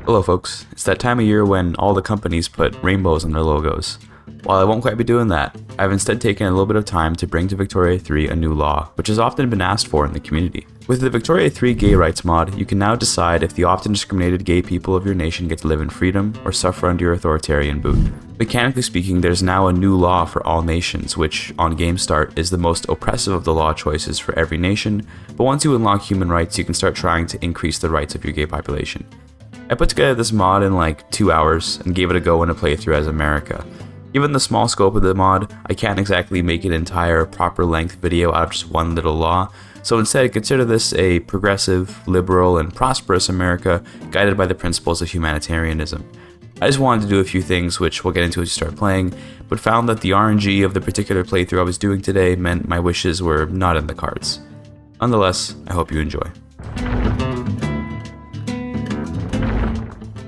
Hello folks, it's that time of year when all the companies put rainbows on their logos. While I won't quite be doing that, I've instead taken a little bit of time to bring to Victoria 3 a new law, which has often been asked for in the community. With the Victoria 3 gay rights mod, you can now decide if the often discriminated gay people of your nation get to live in freedom or suffer under your authoritarian boot. Mechanically speaking, there's now a new law for all nations, which, on game start, is the most oppressive of the law choices for every nation, but once you unlock human rights, you can start trying to increase the rights of your gay population. I put together this mod in like 2 hours and gave it a go in a playthrough as America. Given the small scope of the mod, I can't exactly make an entire proper length video out of just one little law, so instead consider this a progressive, liberal, and prosperous America guided by the principles of humanitarianism. I just wanted to do a few things which we'll get into as you start playing, but found that the RNG of the particular playthrough I was doing today meant my wishes were not in the cards. Nonetheless, I hope you enjoy.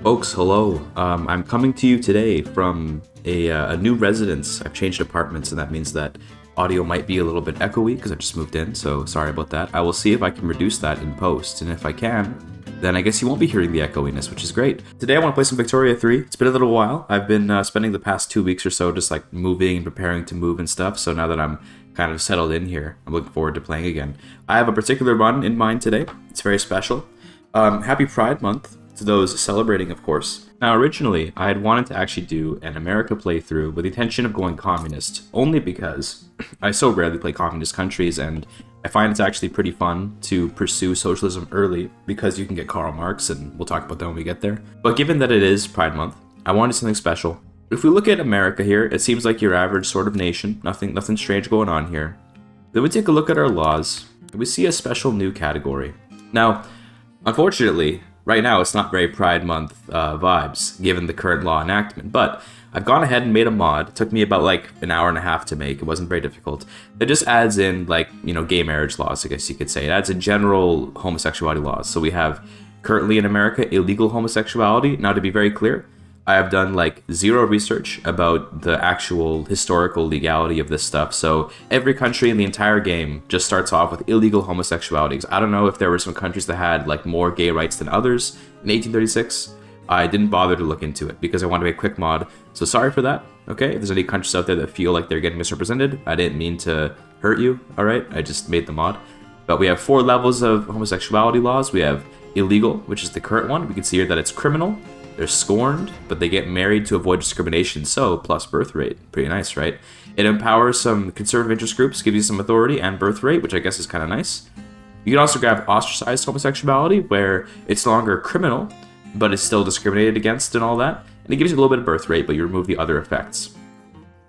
Folks, hello. I'm coming to you today from a new residence. I've changed apartments, and that means that audio might be a little bit echoey because I just moved in, so sorry about that. I will see if I can reduce that in post, and if I can, then I guess you won't be hearing the echoiness, which is great. Today I want to play some Victoria 3. It's been a little while. I've been spending the past 2 weeks or so just like moving and preparing to move and stuff, so now that I'm kind of settled in here, I'm looking forward to playing again. I have a particular run in mind today. It's very special. Happy Pride Month to those celebrating, of course. Now, originally, I had wanted to actually do an America playthrough with the intention of going communist, only because I so rarely play communist countries, and I find it's actually pretty fun to pursue socialism early because you can get Karl Marx, and we'll talk about that when we get there. But given that it is Pride Month, I wanted something special. If we look at America here, it seems like your average sort of nation, nothing strange going on here. Then we take a look at our laws, and we see a special new category. Now, unfortunately, right now, it's not very Pride Month vibes, given the current law enactment, but I've gone ahead and made a mod. It took me about like an hour and a half to make. It wasn't very difficult. It just adds in gay marriage laws, I guess you could say. It adds in general homosexuality laws. So we have currently in America illegal homosexuality. Now, to be very clear, I have done zero research about the actual historical legality of this stuff. So every country in the entire game just starts off with illegal homosexuality. I don't know if there were some countries that had more gay rights than others in 1836. I didn't bother to look into it because I wanted to make a quick mod. So sorry for that. Okay, if there's any countries out there that feel like they're getting misrepresented, I didn't mean to hurt you. All right, I just made the mod. But we have 4 levels of homosexuality laws. We have illegal, which is the current one. We can see here that it's criminal. They're scorned, but they get married to avoid discrimination, so plus birth rate. Pretty nice, right? It empowers some conservative interest groups, gives you some authority and birth rate, which I guess is kind of nice. You can also grab ostracized homosexuality, where it's no longer criminal, but it's still discriminated against and all that. And it gives you a little bit of birth rate, but you remove the other effects.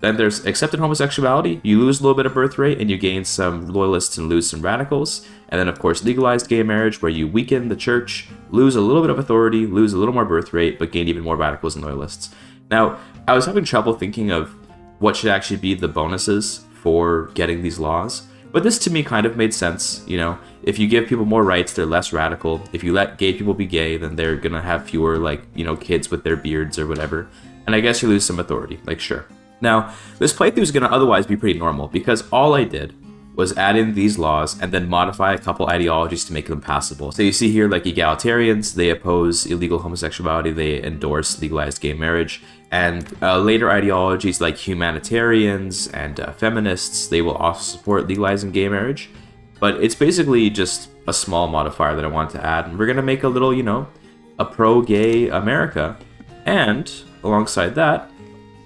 Then there's accepted homosexuality. You lose a little bit of birth rate, and you gain some loyalists and lose some radicals. And then, of course, legalized gay marriage, where you weaken the church, lose a little bit of authority, lose a little more birth rate, but gain even more radicals and loyalists. Now, I was having trouble thinking of what should actually be the bonuses for getting these laws. But this, to me, kind of made sense. You know, if you give people more rights, they're less radical. If you let gay people be gay, then they're going to have fewer, kids with their beards or whatever. And I guess you lose some authority, sure. Now, this playthrough is going to otherwise be pretty normal because all I did was add in these laws and then modify a couple ideologies to make them passable. So you see here, egalitarians, they oppose illegal homosexuality, they endorse legalized gay marriage, and later ideologies like humanitarians and feminists, they will also support legalizing gay marriage. But it's basically just a small modifier that I wanted to add, and we're going to make a little, a pro-gay America. And alongside that,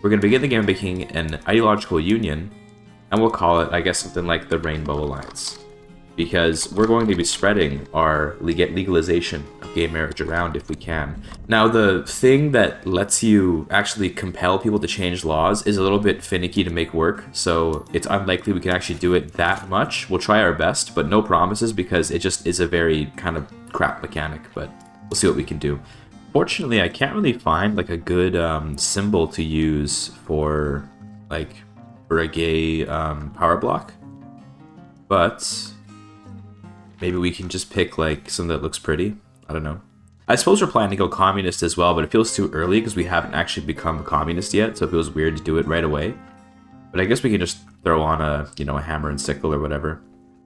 we're going to begin the game making an ideological union, and we'll call it, I guess, something like the Rainbow Alliance. Because we're going to be spreading our legalization of gay marriage around if we can. Now, the thing that lets you actually compel people to change laws is a little bit finicky to make work, so it's unlikely we can actually do it that much. We'll try our best, but no promises because it just is a very kind of crap mechanic, but we'll see what we can do. Fortunately, I can't really find a good symbol to use for a gay power block, but maybe we can just pick something that looks pretty. I don't know. I suppose we're planning to go communist as well, but it feels too early because we haven't actually become a communist yet, so it feels weird to do it right away. But I guess we can just throw on a hammer and sickle or whatever.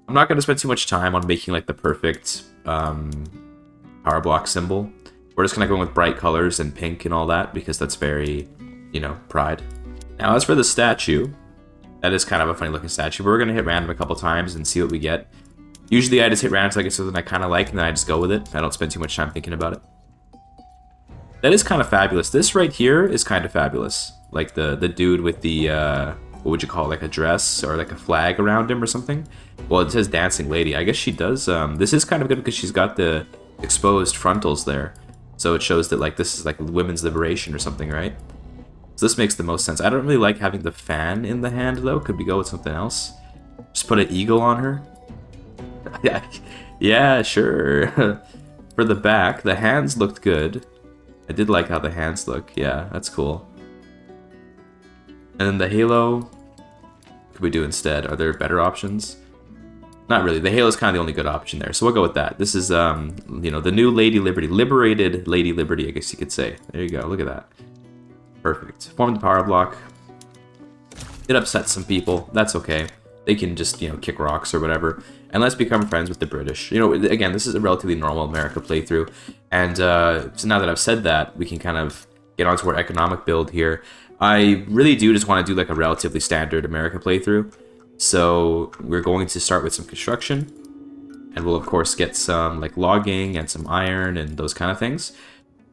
I'm not going to spend too much time on making the perfect power block symbol. We're just gonna go with bright colors and pink and all that because that's very, you know, pride. Now, as for the statue, that is kind of a funny looking statue. But we're gonna hit random a couple times and see what we get. Usually I just hit random so I get something I kind of like and then I just go with it. I don't spend too much time thinking about it. That is kind of fabulous. This right here is kind of fabulous. Like the dude with the, what would you call it, like a dress or like a flag around him or something? Well, it says dancing lady. I guess she does. This is kind of good because she's got the exposed frontals there. So it shows that like this is like women's liberation or something, right? So this makes the most sense. I don't really like having the fan in the hand though. Could we go with something else? Just put an eagle on her? Yeah, sure. For the back, the hands looked good. I did like how the hands look. Yeah, that's cool. And then the halo, what could we do instead? Are there better options? Not really. The halo is kind of the only good option there, so we'll go with that. This is, you know, the new Lady Liberty. Liberated Lady Liberty, I guess you could say. There you go. Look at that. Perfect. Form the power block. It upsets some people. That's okay. They can just, you know, kick rocks or whatever. And let's become friends with the British. You know, again, this is a relatively normal America playthrough. And so now that I've said that, we can kind of get onto our economic build here. I really do just want to do like a relatively standard America playthrough. So we're going to start with some construction. And we'll, of course, get some like logging and some iron and those kind of things.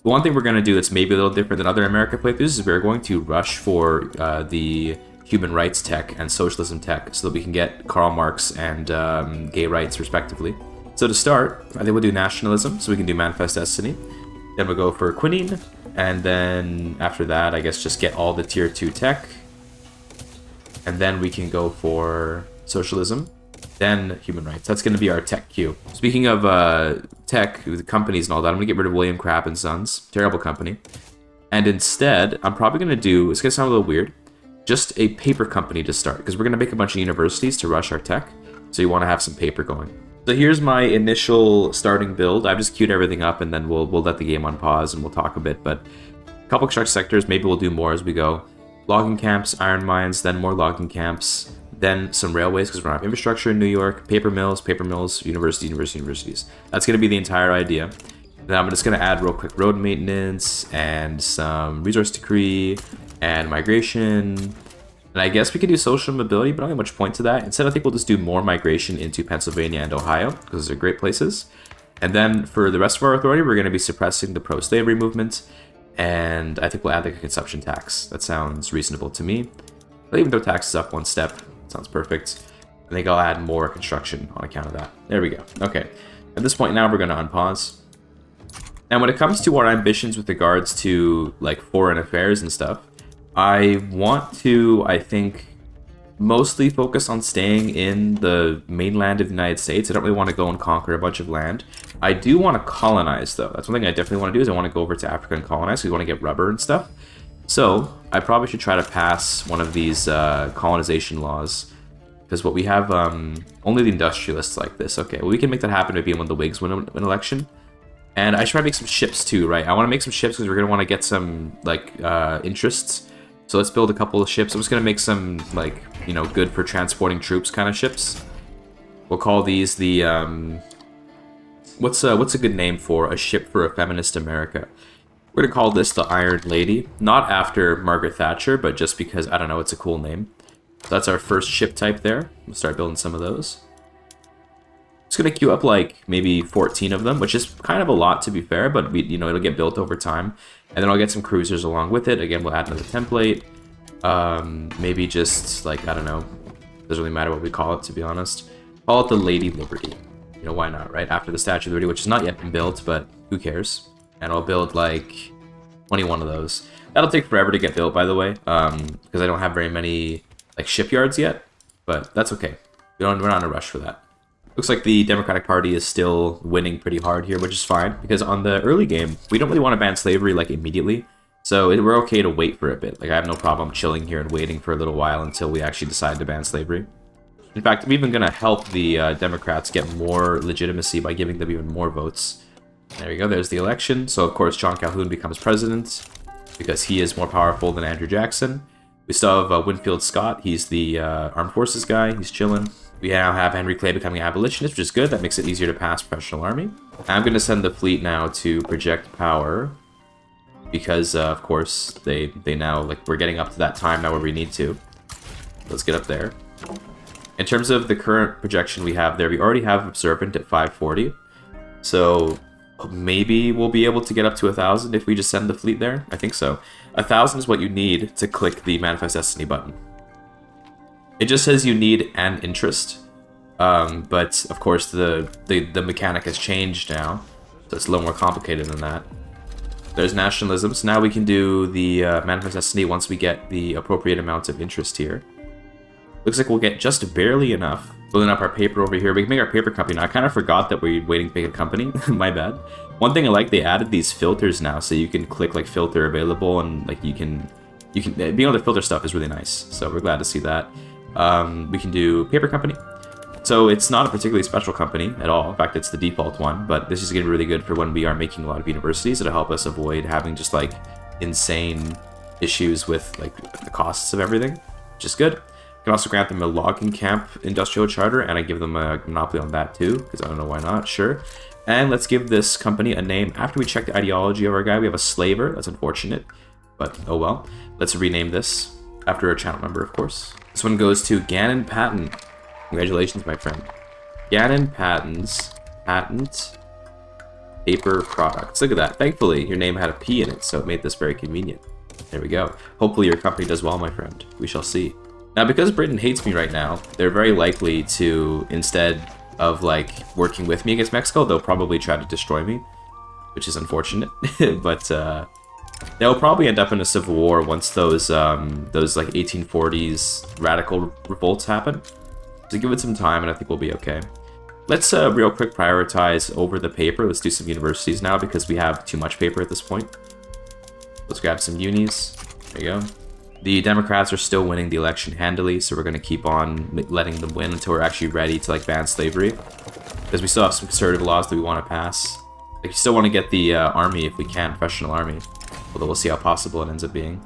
The one thing we're going to do that's maybe a little different than other America playthroughs is we're going to rush for the human rights tech and socialism tech so that we can get Karl Marx and gay rights respectively. So to start, I think we'll do nationalism so we can do manifest destiny. Then we'll go for quinine, and then after that I guess just get all the tier 2 tech, and then we can go for socialism, then human rights. That's going to be our tech queue. Speaking of tech, with companies and all that, I'm going to get rid of William Crabb and Sons. Terrible company. And instead, I'm probably going to do, it's going to sound a little weird, just a paper company to start, because we're going to make a bunch of universities to rush our tech, so you want to have some paper going. So here's my initial starting build. I've just queued everything up, and then we'll let the game on pause, and we'll talk a bit, but a couple construction sectors, maybe we'll do more as we go. Logging camps, iron mines, then more logging camps, then some railways, because we're going to have infrastructure in New York, paper mills, universities. That's going to be the entire idea. Then I'm just going to add real quick road maintenance, and some resource decree, and migration, and I guess we could do social mobility, but I don't have much point to that. Instead, I think we'll just do more migration into Pennsylvania and Ohio, because they're great places. And then for the rest of our authority, we're going to be suppressing the pro-slavery movement, and I think we'll add like a consumption tax. That sounds reasonable to me. I'll even throw taxes up one step. Sounds perfect. I think I'll add more construction on account of that. There we go. Okay. At this point now, we're going to unpause. And when it comes to our ambitions with regards to like foreign affairs and stuff, I want to, I think, mostly focus on staying in the mainland of the United States. I don't really want to go and conquer a bunch of land. I do want to colonize, though. That's one thing I definitely want to do, is I want to go over to Africa and colonize, because we want to get rubber and stuff. So I probably should try to pass one of these colonization laws, because what we have, only the industrialists like this. Okay, well, we can make that happen maybe when the Whigs win an election. And I should probably make some ships too, right? I want to make some ships because we're going to want to get some, like, interests. So let's build a couple of ships. I'm just going to make some, like, you know, good for transporting troops kind of ships. We'll call these the, what's a good name for a ship for a feminist America? We're going to call this the Iron Lady. Not after Margaret Thatcher, but just because, I don't know, it's a cool name. So that's our first ship type there. We'll start building some of those. Just going to queue up, like, maybe 14 of them, which is kind of a lot, to be fair, but, you know, it'll get built over time. And then I'll get some cruisers along with it. Again, we'll add another template. Maybe just, like, I don't know. Doesn't really matter what we call it, to be honest. Call it the Lady Liberty. You know, why not, right? After the Statue of Liberty, which has not yet been built, but who cares? And I'll build, like, 21 of those. That'll take forever to get built, by the way, because I don't have very many, like, shipyards yet. But that's okay. We're not in a rush for that. Looks like the Democratic Party is still winning pretty hard here, which is fine, because on the early game, we don't really want to ban slavery, like, immediately. So we're okay to wait for a bit. Like, I have no problem chilling here and waiting for a little while until we actually decide to ban slavery. In fact, I'm even going to help the Democrats get more legitimacy by giving them even more votes. There we go, there's the election. So, of course, John Calhoun becomes president, because he is more powerful than Andrew Jackson. We still have Winfield Scott. He's the armed forces guy. He's chilling. We now have Henry Clay becoming an abolitionist, which is good. That makes it easier to pass professional army. I'm going to send the fleet now to project power because, of course, they now, like, we're getting up to that time now where we need to. Let's get up there. In terms of the current projection we have there, we already have Observant at 540. So maybe we'll be able to get up to 1,000 if we just send the fleet there. I think so. 1,000 is what you need to click the Manifest Destiny button. It just says you need an interest, but of course the mechanic has changed now, so it's a little more complicated than that. There's nationalism, so now we can do the Manifest Destiny once we get the appropriate amount of interest here. Looks like we'll get just barely enough. Building up our paper over here. We can make our paper company now. I kind of forgot that we're waiting to make a company. My bad. One thing I like, they added these filters now, so you can click like filter available, and like you can being able to filter stuff is really nice. So we're glad to see that. We can do paper company. So it's not a particularly special company at all. In fact, it's the default one, but this is going to be really good for when we are making a lot of universities. It'll help us avoid having just like insane issues with like the costs of everything, which is good. I can also grant them a logging camp industrial charter, and I give them a monopoly on that too, because I don't know why not, sure. And let's give this company a name. After we check the ideology of our guy, we have a slaver. That's unfortunate, but oh well. Let's rename this after a channel member, of course. This one goes to Gannon Patton. Congratulations, my friend. Gannon Patton's patent paper products. Look at that. Thankfully, your name had a P in it, so it made this very convenient. There we go. Hopefully your company does well, my friend. We shall see. Now, because Britain hates me right now, they're very likely to, instead of like working with me against Mexico, they'll probably try to destroy me, which is unfortunate. But they'll probably end up in a civil war once those like 1840s radical revolts happen. So give it some time, and I think we'll be okay. Let's real quick prioritize over the paper. Let's do some universities now because we have too much paper at this point. Let's grab some unis. There you go. The Democrats are still winning the election handily, so we're going to keep on letting them win until we're actually ready to like ban slavery. Because we still have some conservative laws that we want to pass. Like, we still want to get the army if we can, professional army. Although we'll see how possible it ends up being.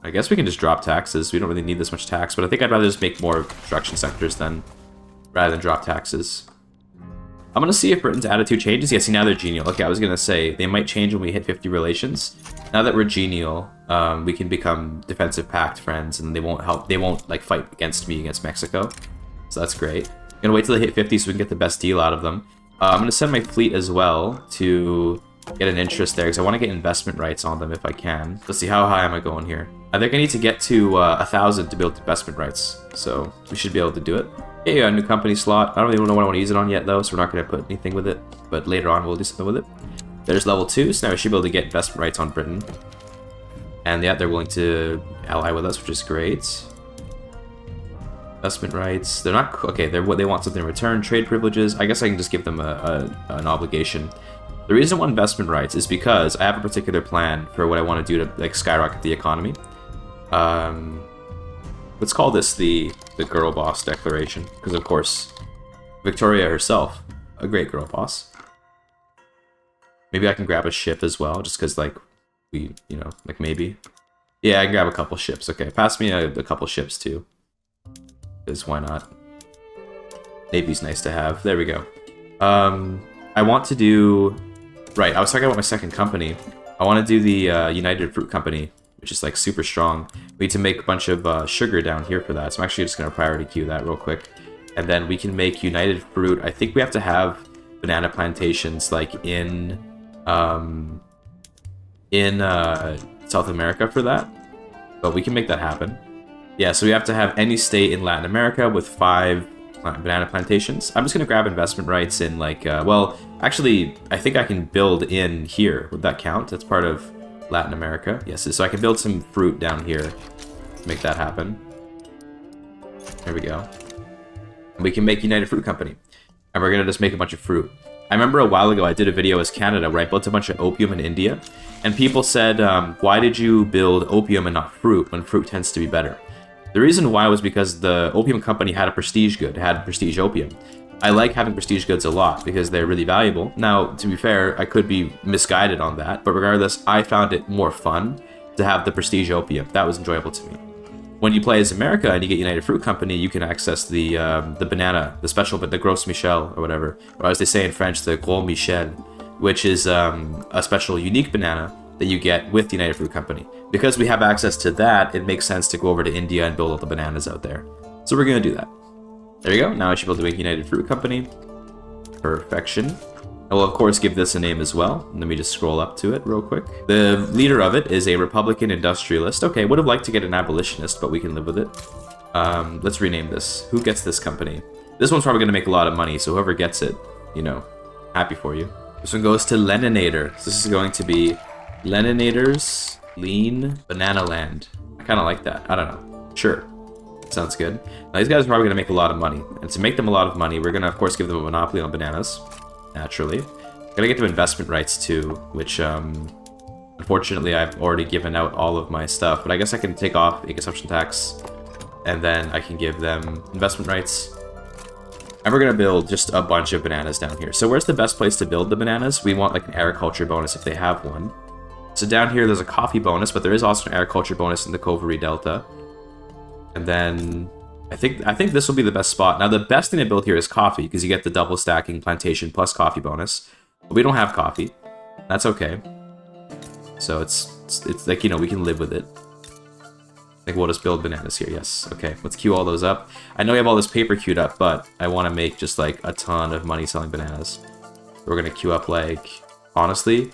I guess we can just drop taxes. We don't really need this much tax, but I think I'd rather just make more construction sectors rather than drop taxes. I'm going to see if Britain's attitude changes. Yeah, see, now they're genial. Okay, I was going to say, they might change when we hit 50 relations. Now that we're genial, we can become defensive pact friends, and they won't like fight against me against Mexico. So that's great. I'm going to wait till they hit 50 so we can get the best deal out of them. I'm going to send my fleet as well to get an interest there, because I want to get investment rights on them if I can. Let's see, how high am I going here? I think I need to get to 1,000 to build investment rights, so we should be able to do it. Yeah, a new company slot. I don't even know what I want to use it on yet, though, so we're not going to put anything with it. But later on, we'll do something with it. There's level 2, so now we should be able to get investment rights on Britain. And yeah, they're willing to ally with us, which is great. Investment rights. They're not... Okay, they want something in return. Trade privileges. I guess I can just give them an obligation. The reason I want investment rights is because I have a particular plan for what I want to do to like skyrocket the economy. Let's call this the girl boss declaration, because of course Victoria herself, a great girl boss. Maybe I can grab a ship as well, just because like like maybe. Yeah, I can grab a couple ships. Okay, pass me a couple ships too, because why not? Navy's nice to have. There we go. I want to do... Right, I was talking about my second company. I want to do the United Fruit Company, which is like super strong. We need to make a bunch of sugar down here for that, so I'm actually just going to priority queue that real quick. And then we can make United Fruit. I think we have to have banana plantations like in South America for that, but we can make that happen. Yeah, so we have to have any state in Latin America with 5 banana plantations. I'm just going to grab investment rights in like, well, actually, I think I can build in here. Would that count? That's part of Latin America. Yes, so I can build some fruit down here to make that happen. There we go. And we can make United Fruit Company. And we're going to just make a bunch of fruit. I remember a while ago I did a video as Canada where I built a bunch of opium in India. And people said, why did you build opium and not fruit when fruit tends to be better? The reason why was because the opium company had a prestige good, had prestige opium. I like having prestige goods a lot because they're really valuable. Now, to be fair, I could be misguided on that, but regardless, I found it more fun to have the prestige opium. That was enjoyable to me. When you play as America and you get United Fruit Company, you can access the banana, the special, but the Gros Michel or whatever, or as they say in French, the Gros Michel, which is a special unique banana that you get with the United Fruit Company. Because we have access to that, it makes sense to go over to India and build all the bananas out there. So we're going to do that. There you go. Now I should be able to make United Fruit Company. Perfection. I will, of course, give this a name as well. Let me just scroll up to it real quick. The leader of it is a Republican industrialist. Okay, would have liked to get an abolitionist, but we can live with it. Let's rename this. Who gets this company? This one's probably going to make a lot of money, so whoever gets it, you know, happy for you. This one goes to Leninator. So this is going to be Leninator's Lean Banana Land. I kind of like that. I don't know. Sure. Sounds good. Now, these guys are probably going to make a lot of money. And to make them a lot of money, we're going to, of course, give them a monopoly on bananas. Naturally. Gotta get them investment rights, too, which, unfortunately, I've already given out all of my stuff. But I guess I can take off a consumption tax, and then I can give them investment rights. And we're going to build just a bunch of bananas down here. So where's the best place to build the bananas? We want, like, an agriculture bonus if they have one. So down here, there's a coffee bonus, but there is also an agriculture bonus in the Covary Delta. And then I think this will be the best spot. Now, the best thing to build here is coffee, because you get the double stacking plantation plus coffee bonus. But we don't have coffee. That's okay. So it's like, you know, we can live with it. I think we'll just build bananas here. Yes. Okay, let's queue all those up. I know we have all this paper queued up, but I want to make just like a ton of money selling bananas. We're going to queue up like, honestly,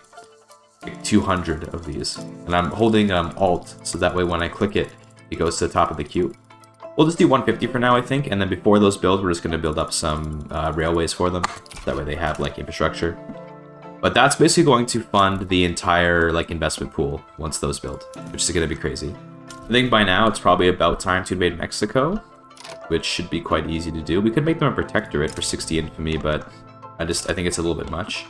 like 200 of these. And I'm holding Alt, so that way when I click it, it goes to the top of the queue. We'll just do 150 for now, I think, and then before those build, we're just going to build up some railways for them. That way they have, like, infrastructure. But that's basically going to fund the entire, like, investment pool once those build, which is going to be crazy. I think by now it's probably about time to invade Mexico, which should be quite easy to do. We could make them a protectorate for 60 infamy, but I think it's a little bit much.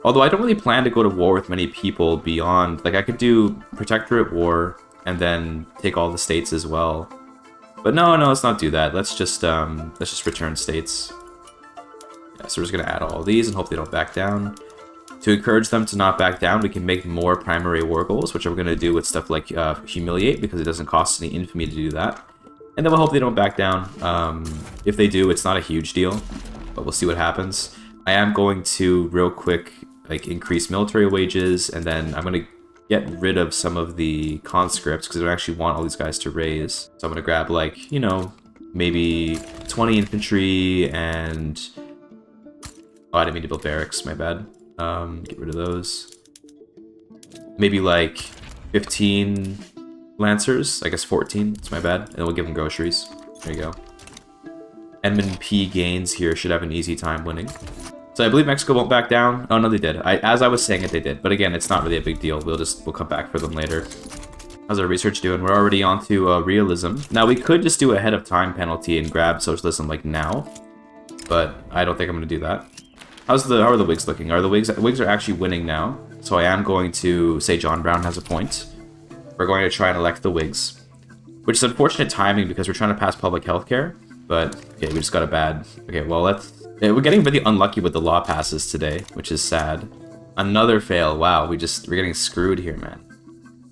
Although I don't really plan to go to war with many people beyond, like, I could do protectorate war and then take all the states as well. But no, let's not do that. Let's just return states. Yeah, so we're just gonna add all these and hope they don't back down. To encourage them to not back down, we can make more primary war goals, which we're gonna do with stuff like humiliate, because it doesn't cost any infamy to do that. And then we'll hope they don't back down. If they do, it's not a huge deal, but we'll see what happens. I am going to real quick like increase military wages, and then I'm gonna get rid of some of the conscripts because I don't actually want all these guys to raise. So I'm gonna grab, like, you know, maybe 20 infantry and... Oh, I didn't mean to build barracks, my bad. Get rid of those. Maybe like 15 lancers, I guess 14, that's my bad. And then we'll give them groceries. There you go. Edmund P. Gaines here should have an easy time winning. So I believe Mexico won't back down. Oh, no, they did. As I was saying it, they did. But again, it's not really a big deal. We'll come back for them later. How's our research doing? We're already on to realism. Now, we could just do a head of time penalty and grab socialism like now. But I don't think I'm going to do that. How are the Whigs looking? The Whigs are actually winning now. So I am going to say John Brown has a point. We're going to try and elect the Whigs. Which is unfortunate timing because we're trying to pass public health care. But, okay, we just got a bad... Okay, well, we're getting really unlucky with the law passes today, which is sad. Another fail. Wow, we're getting screwed here, man.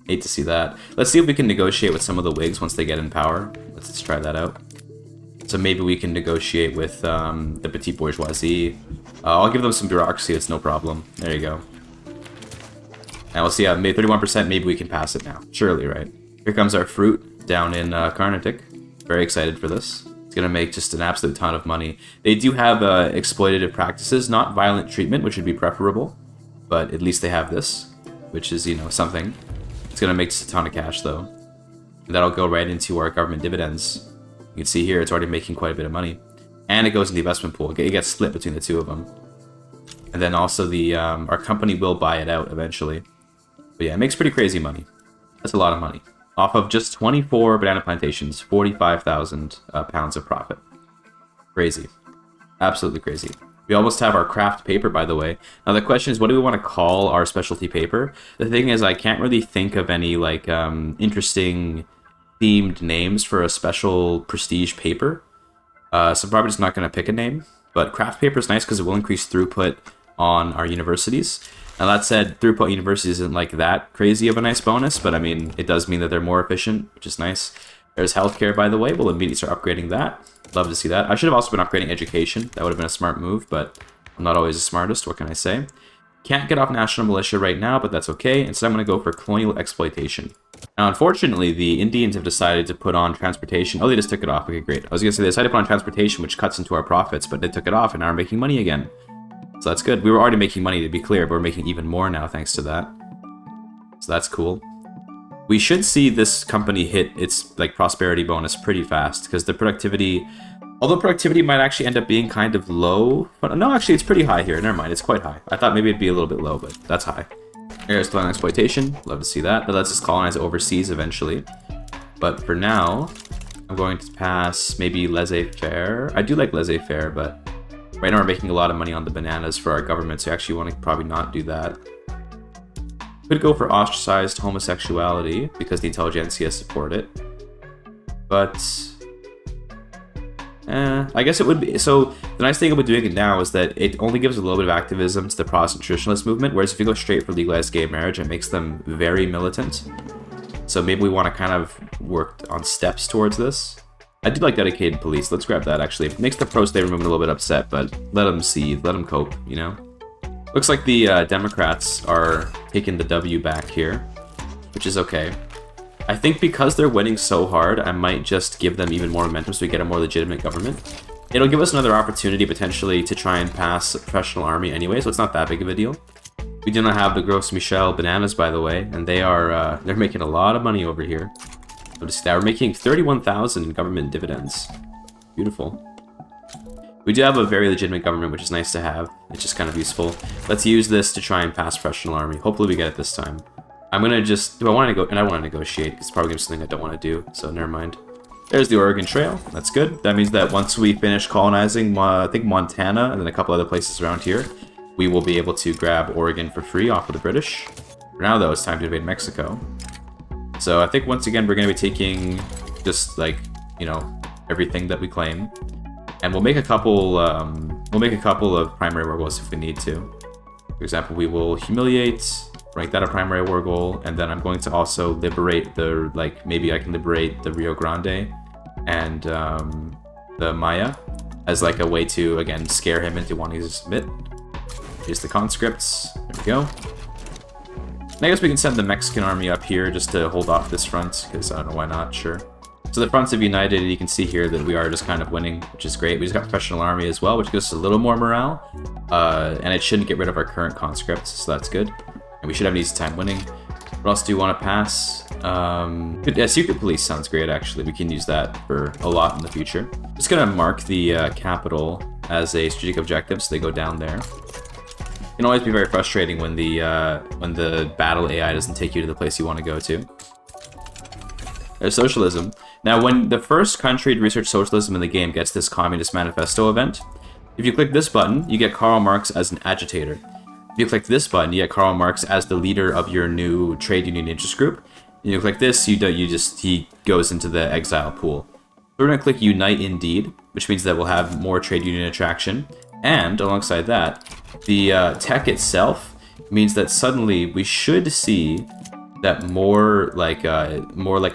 Hate to see that. Let's see if we can negotiate with some of the Whigs once they get in power. Let's try that out. So maybe we can negotiate with the petite bourgeoisie. I'll give them some bureaucracy, it's no problem. There you go. And we'll see, maybe 31%, maybe we can pass it now. Surely, right? Here comes our fruit down in Carnatic. Very excited for this. It's going to make just an absolute ton of money. They do have exploitative practices, not violent treatment, which would be preferable. But at least they have this, which is, you know, something. It's going to make just a ton of cash, though. And that'll go right into our government dividends. You can see here, it's already making quite a bit of money. And it goes in the investment pool. It gets split between the two of them. And then also our company will buy it out eventually. But yeah, it makes pretty crazy money. That's a lot of money. Off of just 24 banana plantations, 45,000 pounds of profit. Crazy. Absolutely crazy. We almost have our craft paper, by the way. Now the question is, what do we want to call our specialty paper? The thing is, I can't really think of any like interesting themed names for a special prestige paper. So I'm probably just not going to pick a name. But craft paper is nice because it will increase throughput on our universities. Now that said, throughput university isn't like that crazy of a nice bonus, but I mean, it does mean that they're more efficient, which is nice. There's healthcare, by the way. We'll immediately start upgrading that. Love to see that. I should have also been upgrading education. That would have been a smart move, but I'm not always the smartest. What can I say? Can't get off national militia right now, but that's okay. Instead, I'm going to go for colonial exploitation. Now, unfortunately, the Indians have decided to put on transportation. Oh, they just took it off. Okay, great. I was going to say they decided to put on transportation, which cuts into our profits, but they took it off, and now we're making money again. So that's good. We were already making money, to be clear, but we're making even more now thanks to that. So that's cool. We should see this company hit its like prosperity bonus pretty fast, because the productivity... Although productivity might actually end up being kind of low. But no, actually, it's pretty high here. Never mind, it's quite high. I thought maybe it'd be a little bit low, but that's high. Here's colonial exploitation. Love to see that. That lets us colonize overseas eventually. But for now, I'm going to pass maybe laissez-faire. I do like laissez-faire, but right now we're making a lot of money on the bananas for our government, so I actually want to probably not do that. Could go for ostracized homosexuality, because the intelligentsia support it. But... I guess it would be. So the nice thing about doing it now is that it only gives a little bit of activism to the Protestant traditionalist movement, whereas if you go straight for legalized gay marriage, it makes them very militant. So maybe we want to kind of work on steps towards this. I do like dedicated police. Let's grab that, actually. It makes the pro-slavery movement a little bit upset, but let them seethe, let them cope, you know? Looks like the Democrats are taking the W back here, which is okay. I think because they're winning so hard, I might just give them even more momentum so we get a more legitimate government. It'll give us another opportunity potentially to try and pass a professional army anyway, so it's not that big of a deal. We do not have the Gros Michel bananas, by the way, and they are they're making a lot of money over here. Notice that we're making 31,000 in government dividends. Beautiful. We do have a very legitimate government, which is nice to have. It's just kind of useful. Let's use this to try and pass professional army. Hopefully we get it this time. I'm gonna just, do I want to go, and I want to negotiate, it's probably gonna be something I don't want to do, so never mind. There's the Oregon Trail, that's good. That means that once we finish colonizing, I think Montana, and then a couple other places around here, we will be able to grab Oregon for free off of the British. For now though, it's time to invade Mexico. So I think once again, we're gonna be taking just like, you know, everything that we claim. And we'll make a couple of primary war goals if we need to. For example, we will humiliate, rank that a primary war goal, and then I'm going to also liberate the, like, maybe I can liberate the Rio Grande and the Maya as like a way to, again, scare him into wanting to submit. Here's the conscripts. There we go. And I guess we can send the Mexican army up here just to hold off this front, because I don't know why not, sure. So the fronts have united, and you can see here that we are just kind of winning, which is great. We just got professional army as well, which gives us a little more morale, and it shouldn't get rid of our current conscripts, so that's good. And we should have an easy time winning. What else do you want to pass? Yeah, secret police sounds great, actually. We can use that for a lot in the future. Just gonna mark the capital as a strategic objective, so they go down there. It can always be very frustrating when the battle AI doesn't take you to the place you want to go to. There's socialism. Now, when the first country to research socialism in the game gets this Communist Manifesto event, if you click this button, you get Karl Marx as an agitator. If you click this button, you get Karl Marx as the leader of your new trade union interest group. And you click this, he goes into the exile pool. So we're going to click Unite Indeed, which means that we'll have more trade union attraction. And alongside that, the tech itself means that suddenly we should see that more like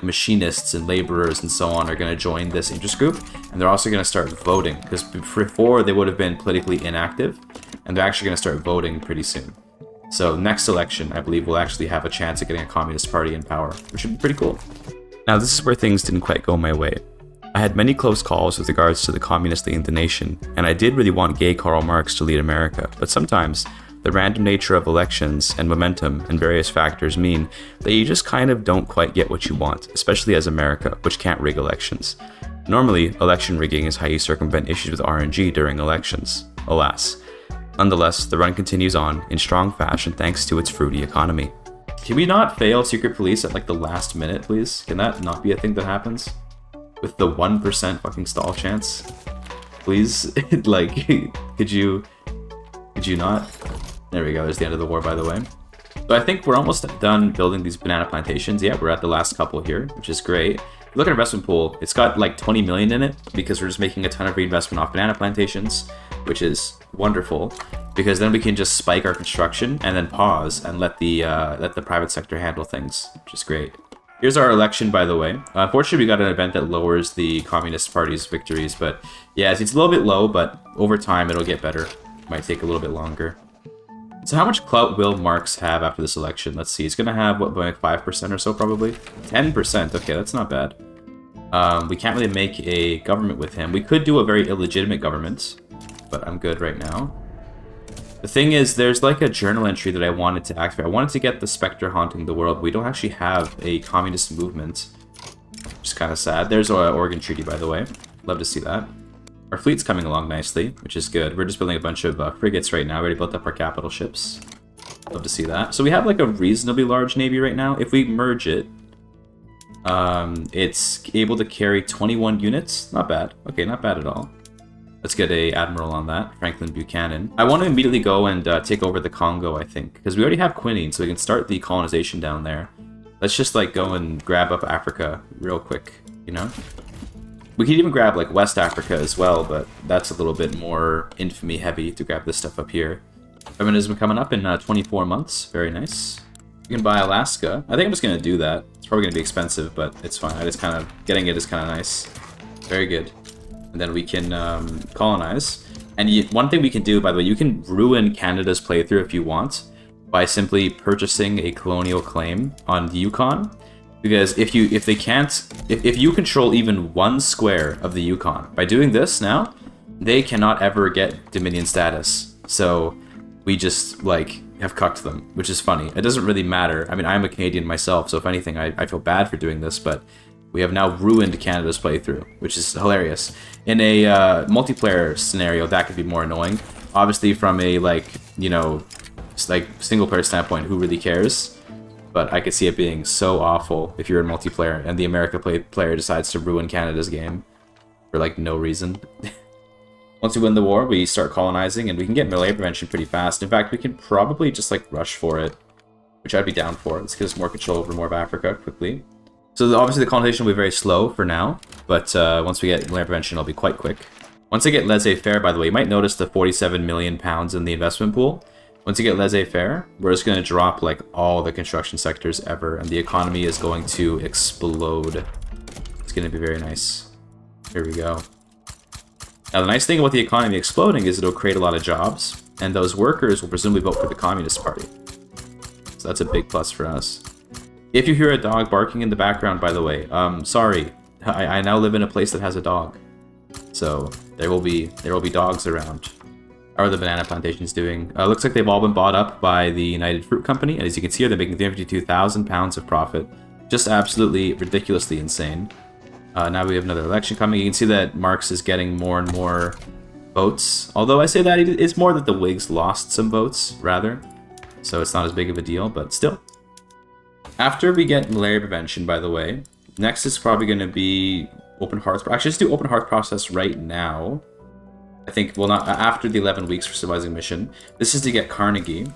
machinists and laborers and so on are going to join this interest group, and they're also going to start voting, because before they would have been politically inactive, and they're actually going to start voting pretty soon. So next election, I believe we'll actually have a chance of getting a communist party in power, which would be pretty cool. Now this is where things didn't quite go my way. I had many close calls with regards to the communist leading the nation, and I did really want gay Karl Marx to lead America, but sometimes the random nature of elections and momentum and various factors mean that you just kind of don't quite get what you want, especially as America, which can't rig elections. Normally, election rigging is how you circumvent issues with RNG during elections. Alas. Nonetheless, the run continues on in strong fashion thanks to its fruity economy. Can we not fail secret police at like the last minute, please? Can that not be a thing that happens? With the 1% fucking stall chance? Please? Like, could you not? There we go, there's the end of the war, by the way. So I think we're almost done building these banana plantations. Yeah, we're at the last couple here, which is great. If you look at our investment pool, it's got like 20 million in it, because we're just making a ton of reinvestment off banana plantations, which is wonderful. because then we can just spike our construction and then pause and let the private sector handle things, which is great. Here's our election, by the way. Unfortunately, we got an event that lowers the Communist Party's victories, but yeah, it's a little bit low, but over time it'll get better. Might take a little bit longer. So how much clout will Marx have after this election? Let's see. He's going to have, what, like 5% or so, probably? 10%. Okay, that's not bad. We can't really make a government with him. We could do a very illegitimate government, but I'm good right now. The thing is, there's like a journal entry that I wanted to activate. I wanted to get the specter haunting the world, but we don't actually have a communist movement, which is kind of sad. There's our Oregon Treaty, by the way. Love to see that. Our fleet's coming along nicely, which is good. We're just building a bunch of frigates right now. We already built up our capital ships. Love to see that. So we have like a reasonably large navy right now. If we merge it, it's able to carry 21 units. Not bad. Okay, not bad at all. Let's get a admiral on that, Franklin Buchanan. I want to immediately go and take over the Congo, I think, because we already have quinine, so we can start the colonization down there. Let's just like go and grab up Africa real quick, you know? We could even grab like West Africa as well, but that's a little bit more infamy heavy to grab this stuff up here. Feminism coming up in 24 months. Very nice. You can buy Alaska. I think I'm just going to do that. It's probably going to be expensive, but it's fine. I just kind of, getting it is kind of nice. Very good. And then we can colonize. And one thing we can do, by the way, you can ruin Canada's playthrough if you want by simply purchasing a colonial claim on the Yukon. Because if you control even 1 square of the Yukon, by doing this now, they cannot ever get Dominion status. So we just like have cucked them, which is funny. It doesn't really matter. I mean, I'm a Canadian myself, so if anything, I feel bad for doing this, but we have now ruined Canada's playthrough, which is hilarious. In a multiplayer scenario, that could be more annoying. Obviously, from a like, you know, like single player standpoint, who really cares? But I could see it being so awful if you're in multiplayer and the America player decides to ruin Canada's game for like no reason. Once we win the war, we start colonizing and we can get malaria prevention pretty fast. In fact, we can probably just like rush for it, which I'd be down for. Let's get us more control over more of Africa quickly. So obviously the colonization will be very slow for now, but once we get malaria prevention, it'll be quite quick. Once I get laissez-faire, by the way, you might notice the 47 million pounds in the investment pool. Once you get laissez-faire, we're just going to drop like all the construction sectors ever, and the economy is going to explode. It's going to be very nice. Here we go. Now the nice thing about the economy exploding is it'll create a lot of jobs, and those workers will presumably vote for the Communist Party. So that's a big plus for us. If you hear a dog barking in the background, by the way, sorry, I now live in a place that has a dog, so there will be dogs around. How are the banana plantations doing? Looks like they've all been bought up by the United Fruit Company, and as you can see here, they're making 352,000 pounds of profit. Just absolutely ridiculously insane. Now we have another election coming. You can see that Marx is getting more and more votes. Although I say that it's more that the Whigs lost some votes, rather. So it's not as big of a deal, but still. After we get malaria prevention, by the way, next is probably going to be open hearth. Actually, let's do open hearth process right now. I think, well, not after the 11 weeks for civilizing mission. This is to get Carnegie.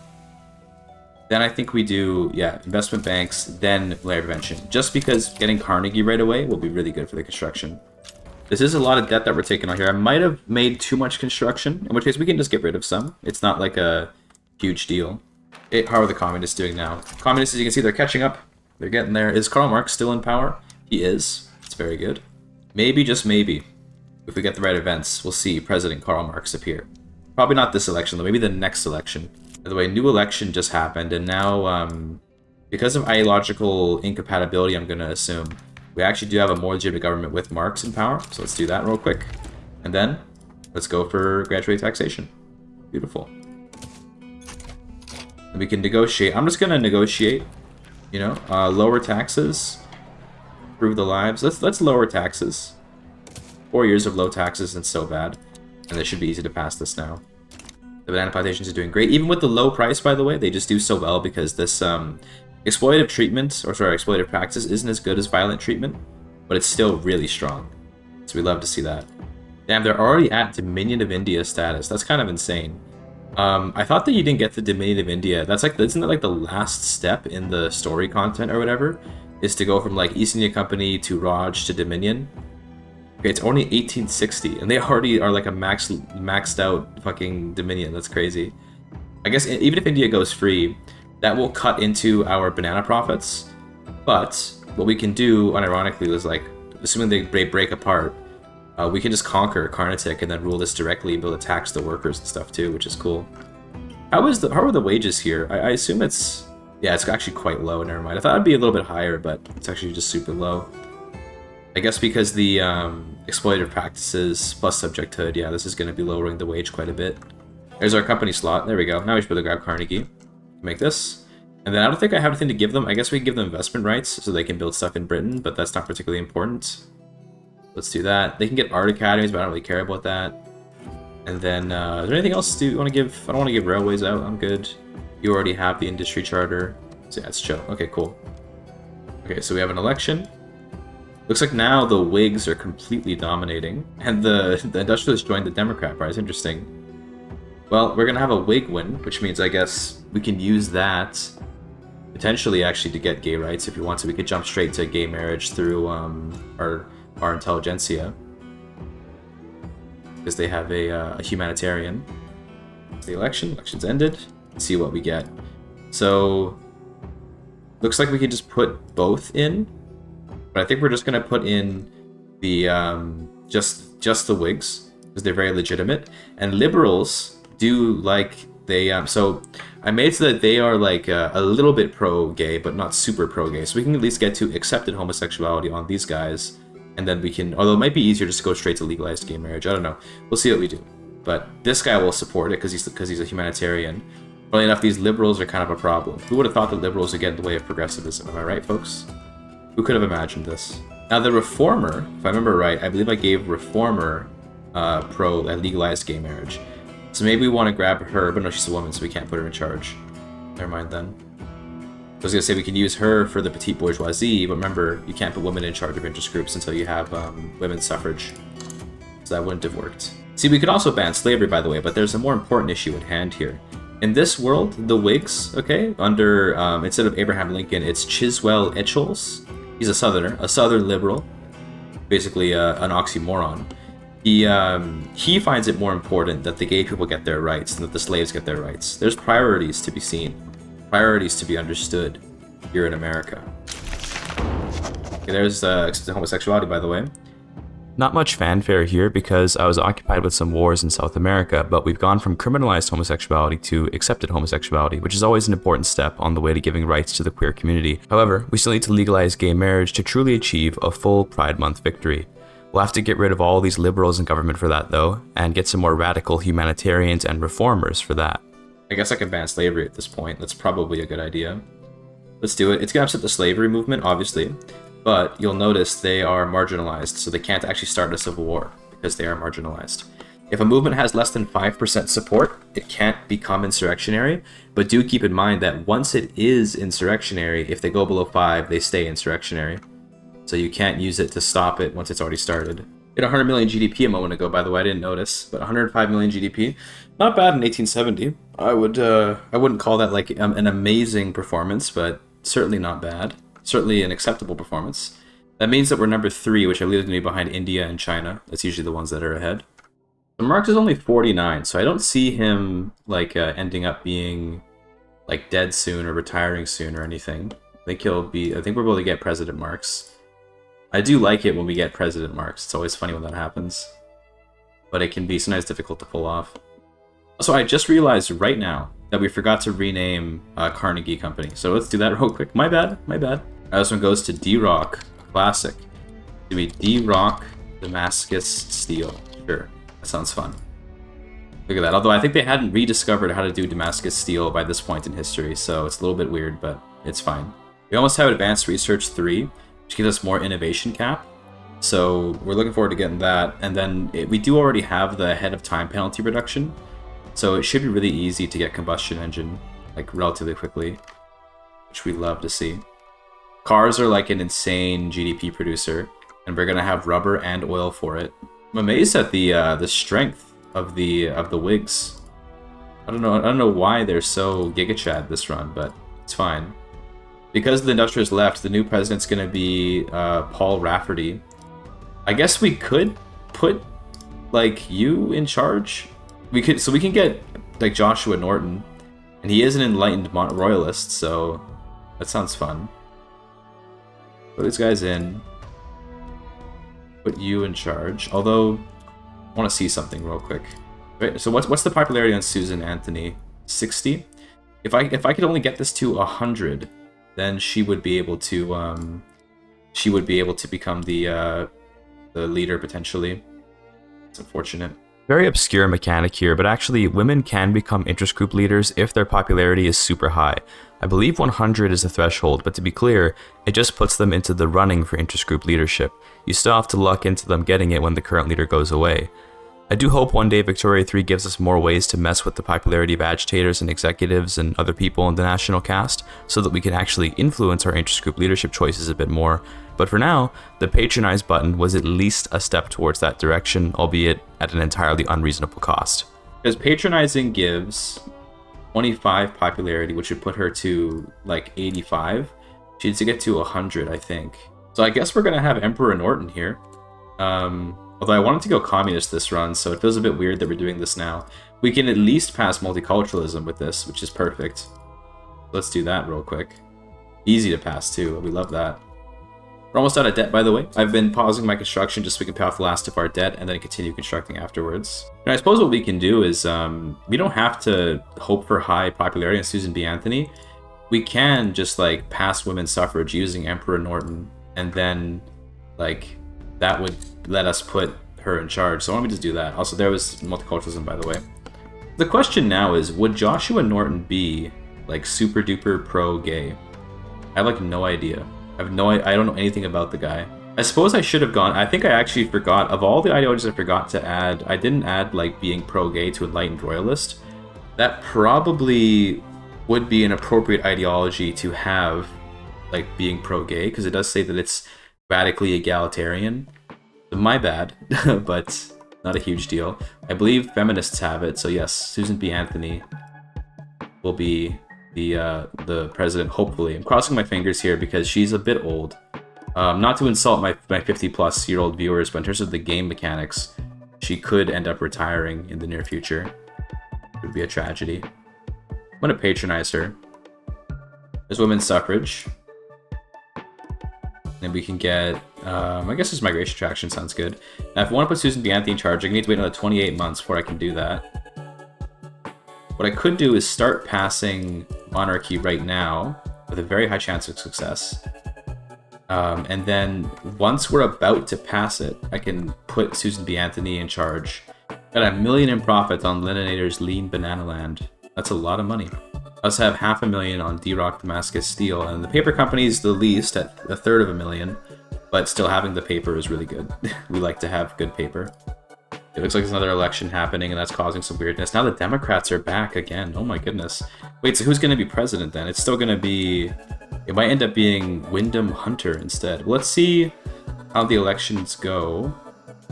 Then I think we do, yeah, investment banks, then malaria prevention. Just because getting Carnegie right away will be really good for the construction. This is a lot of debt that we're taking on here. I might have made too much construction, in which case we can just get rid of some. It's not like a huge deal. How are the communists doing now? Communists, as you can see, they're catching up. They're getting there. Is Karl Marx still in power? He is. It's very good. Maybe, just maybe, if we get the right events, we'll see President Karl Marx appear. Probably not this election, though. Maybe the next election. By the way, new election just happened, and now, because of ideological incompatibility, I'm going to assume, we actually do have a more legitimate government with Marx in power. So let's do that real quick. And then, let's go for graduate taxation. Beautiful. And we can negotiate. I'm just going to negotiate, you know, lower taxes, improve the lives. Let's lower taxes. 4 years of low taxes isn't so bad. And it should be easy to pass this now. The banana plantations are doing great. Even with the low price, by the way, they just do so well because this exploitative treatment, or sorry, exploitative practice isn't as good as violent treatment, but it's still really strong. So we love to see that. Damn, they're already at Dominion of India status. That's kind of insane. I thought that you didn't get the Dominion of India. That's like, isn't that like the last step in the story content or whatever? Is to go from like East India Company to Raj to Dominion. Okay, it's only 1860, and they already are like a maxed out fucking Dominion. That's crazy. I guess even if India goes free, that will cut into our banana profits. But what we can do, unironically, is like, assuming they break apart, we can just conquer Karnataka and then rule this directly and be able to tax the workers and stuff too, which is cool. How are the wages here? I assume it's actually quite low. Never mind. I thought it'd be a little bit higher, but it's actually just super low. I guess because the exploitative practices plus subjecthood, yeah, this is going to be lowering the wage quite a bit. There's our company slot. There we go. Now we should be able to grab Carnegie. Make this. And then I don't think I have anything to give them. I guess we can give them investment rights so they can build stuff in Britain, but that's not particularly important. Let's do that. They can get art academies, but I don't really care about that. And then, is there anything else you want to give? I don't want to give railways out. I'm good. You already have the industry charter. So yeah, it's chill. Okay, cool. Okay, so we have an election. Looks like now the Whigs are completely dominating, and the Industrialists joined the Democrat Party. Interesting. Well, we're gonna have a Whig win, which means I guess we can use that potentially actually to get gay rights if we want to. We could jump straight to gay marriage through our intelligentsia, because they have a humanitarian. The election's ended. Let's see what we get. So looks like we can just put both in. But I think we're just gonna put in the just the Whigs because they're very legitimate, and liberals do like they so I made so that they are like a little bit pro-gay but not super pro-gay, so we can at least get to accepted homosexuality on these guys, and then we can, although it might be easier just to go straight to legalized gay marriage. I don't know. We'll see what we do. But this guy will support it because he's a humanitarian. Funny enough, these liberals are kind of a problem. Who would have thought that liberals would get in the way of progressivism? Am I right, folks? Who could have imagined this? Now, the Reformer, if I remember right, I believe I gave Reformer legalized gay marriage. So maybe we want to grab her, but no, she's a woman, so we can't put her in charge. Never mind then. I was going to say we can use her for the petite bourgeoisie, but remember, you can't put women in charge of interest groups until you have women's suffrage. So that wouldn't have worked. See, we could also ban slavery, by the way, but there's a more important issue at hand here. In this world, the Whigs, okay, under, instead of Abraham Lincoln, it's Chiswell Etchells. He's a southern liberal, basically an oxymoron. He finds it more important that the gay people get their rights than that the slaves get their rights. There's priorities to be seen, priorities to be understood here in America. Okay, there's accepted homosexuality, by the way. Not much fanfare here because I was occupied with some wars in South America, but we've gone from criminalized homosexuality to accepted homosexuality, which is always an important step on the way to giving rights to the queer community. However, we still need to legalize gay marriage to truly achieve a full Pride Month victory. We'll have to get rid of all these liberals in government for that, though, and get some more radical humanitarians and reformers for that. I guess I can ban slavery at this point. That's probably a good idea. Let's do it. It's gonna upset the slavery movement, obviously. But you'll notice they are marginalized, so they can't actually start a civil war because they are marginalized. If a movement has less than 5% support, it can't become insurrectionary, but do keep in mind that once it is insurrectionary, if they go below 5, they stay insurrectionary. So you can't use it to stop it once it's already started. Hit 100 million GDP a moment ago, by the way, I didn't notice, but 105 million GDP, not bad in 1870. I wouldn't call that like an amazing performance, but certainly not bad. Certainly an acceptable performance. That means that we're number 3, which I believe is going to be behind India and China. That's usually the ones that are ahead. So Marx is only 49, so I don't see him like ending up being like dead soon or retiring soon or anything. I think we're able to get President Marx. I do like it when we get President Marx. It's always funny when that happens. But it can be sometimes difficult to pull off. Also, I just realized right now that we forgot to rename Carnegie Company. So let's do that real quick. My bad. This one goes to D-Rock Classic. Give me D-Rock Damascus Steel. Sure, that sounds fun. Look at that. Although I think they hadn't rediscovered how to do Damascus Steel by this point in history, so it's a little bit weird, but it's fine. We almost have Advanced Research 3, which gives us more innovation cap. So we're looking forward to getting that. And then we do already have the ahead of time penalty reduction. So it should be really easy to get combustion engine, like relatively quickly, which we love to see. Cars are like an insane GDP producer, and we're gonna have rubber and oil for it. I'm amazed at the strength of the Whigs. I don't know why they're so GIGACHAD this run, but it's fine. Because the industrialists left, the new president's gonna be Paul Rafferty. I guess we could put like you in charge. We can get like Joshua Norton, And he is an enlightened royalist, so that sounds fun. Put these guys in. Put you in charge. Although, I want to see something real quick. Right, so what's the popularity on Susan Anthony? 60? If I could only get this to 100, then she would be able to become the leader potentially. It's unfortunate. Very obscure mechanic here, but actually women can become interest group leaders if their popularity is super high. I believe 100 is the threshold, but to be clear, it just puts them into the running for interest group leadership. You still have to luck into them getting it when the current leader goes away. I do hope one day Victoria 3 gives us more ways to mess with the popularity of agitators and executives and other people in the national cast so that we can actually influence our interest group leadership choices a bit more. But for now, the patronize button was at least a step towards that direction, albeit at an entirely unreasonable cost. Because patronizing gives 25 popularity, which would put her to like 85. She needs to get to 100, I think. So I guess we're going to have Emperor Norton here. Although I wanted to go communist this run, so it feels a bit weird that we're doing this now. We can at least pass multiculturalism with this, which is perfect. Let's do that real quick. Easy to pass too, we love that. We're almost out of debt, by the way. I've been pausing my construction just so we can pay off the last of our debt and then continue constructing afterwards. And I suppose what we can do is, we don't have to hope for high popularity on Susan B. Anthony. We can just like pass women's suffrage using Emperor Norton, and then like that would let us put her in charge. So why don't we just do that? Also, there was multiculturalism, by the way. The question now is, would Joshua Norton be like super duper pro-gay? I have like no idea. I don't know anything about the guy. I suppose I should have gone. I think I actually forgot. Of all the ideologies I forgot to add, I didn't add like being pro-gay to enlightened royalist. That probably would be an appropriate ideology to have, like being pro-gay, because it does say that it's radically egalitarian. My bad, but not a huge deal. I believe feminists have it, so yes, Susan B. Anthony will be the president, hopefully. I'm crossing my fingers here because she's a bit old. Not to insult my 50-plus-year-old viewers, but in terms of the game mechanics, she could end up retiring in the near future. It would be a tragedy. I'm going to patronize her. There's women's suffrage. And we can get, I guess this migration traction sounds good. Now, if I want to put Susan B. Anthony in charge, I need to wait another 28 months before I can do that. What I could do is start passing monarchy right now with a very high chance of success. And then once we're about to pass it, I can put Susan B. Anthony in charge. Got $1 million in profit on Lininator's Lean Banana Land. That's a lot of money. I also have $500,000 on D-Rock Damascus Steel, and the paper company is the least at $350,000, but still having the paper is really good. We like to have good paper. It looks like there's another election happening, and that's causing some weirdness. Now the Democrats are back again. Oh my goodness. Wait, so who's going to be president then? It's still going to be... It might end up being Wyndham Hunter instead. Let's see how the elections go.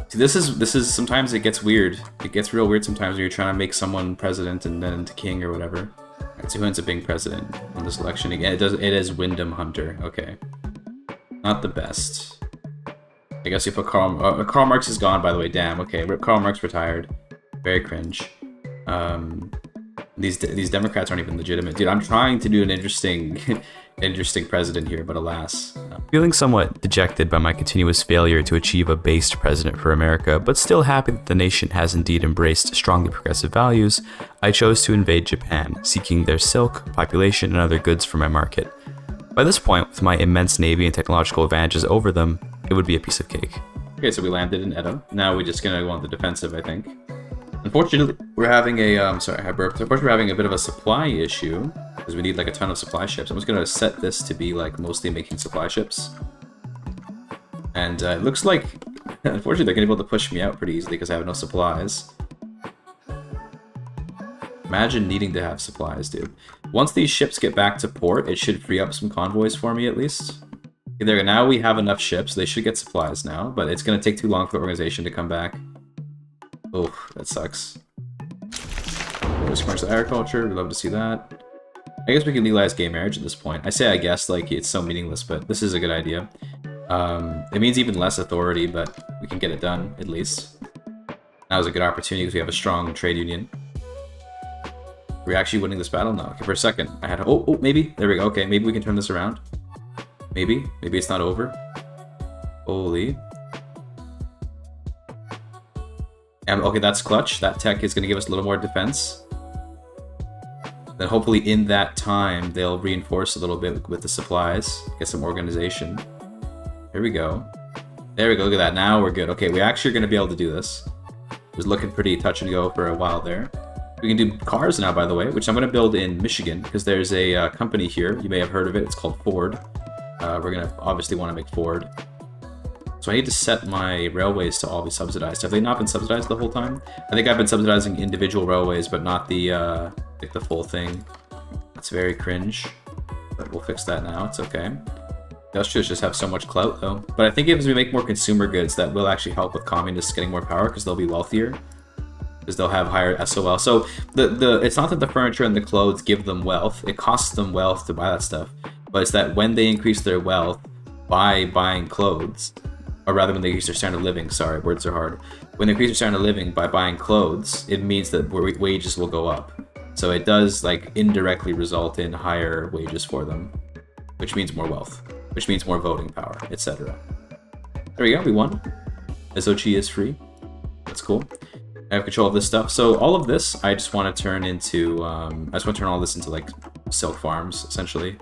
See, this is sometimes it gets weird. It gets real weird sometimes when you're trying to make someone president and then into king or whatever. Alright, so who ends up being president on this election again? It is Wyndham Hunter. Okay. Not the best. I guess you put Karl Marx is gone, by the way. Damn, okay. Karl Marx retired. Very cringe. These Democrats aren't even legitimate. Dude, I'm trying to do an interesting president here, but alas. Feeling somewhat dejected by my continuous failure to achieve a based president for America, but still happy that the nation has indeed embraced strongly progressive values, I chose to invade Japan, seeking their silk, population, and other goods for my market. By this point, with my immense navy and technological advantages over them, it would be a piece of cake. Okay, so we landed in Edo. Now we're just gonna go on the defensive, I think. Unfortunately, we're having a, sorry, I burped. Unfortunately, we're having a bit of a supply issue, because we need like a ton of supply ships. I'm just gonna set this to be like mostly making supply ships. And it looks like, unfortunately, they're gonna be able to push me out pretty easily because I have no supplies. Imagine needing to have supplies, dude. Once these ships get back to port, it should free up some convoys for me at least. Okay, there, now we have enough ships. They should get supplies now, but it's gonna take too long for the organization to come back. Oh, that sucks. There's commercial agriculture, we'd love to see that. I guess we can legalize gay marriage at this point. I say I guess, like, it's so meaningless, but this is a good idea. It means even less authority, but we can get it done, at least. Now is a good opportunity because we have a strong trade union. We're actually winning this battle now. Okay, for a second, I had... Oh, maybe. There we go. Okay, maybe we can turn this around. Maybe. Maybe it's not over. Holy. Okay, that's clutch. That tech is going to give us a little more defense. Then hopefully in that time, they'll reinforce a little bit with the supplies. Get some organization. Here we go. There we go. Look at that. Now we're good. Okay, we actually are going to be able to do this. It was looking pretty touch and go for a while there. We can do cars now, by the way, which I'm going to build in Michigan, because there's a company here. You may have heard of it. It's called Ford. We're going to obviously want to make Ford. So I need to set my railways to all be subsidized. Have they not been subsidized the whole time? I think I've been subsidizing individual railways, but not the like the full thing. That's very cringe. But we'll fix that now. It's okay. Industrials just have so much clout, though. But I think if we make more consumer goods, that will actually help with communists getting more power, because they'll be wealthier. Because they'll have higher SOL. So it's not that the furniture and the clothes give them wealth. It costs them wealth to buy that stuff. But it's that when they increase their wealth by buying clothes, or rather when they increase their standard of living, sorry, words are hard. When they increase their standard of living by buying clothes, it means that wages will go up. So it does like indirectly result in higher wages for them, which means more wealth, which means more voting power, etc. There we go, we won. Ezochi is free. That's cool. I have control of this stuff. So all of this, I just want to turn into, I just want to turn all this into like silk farms, essentially.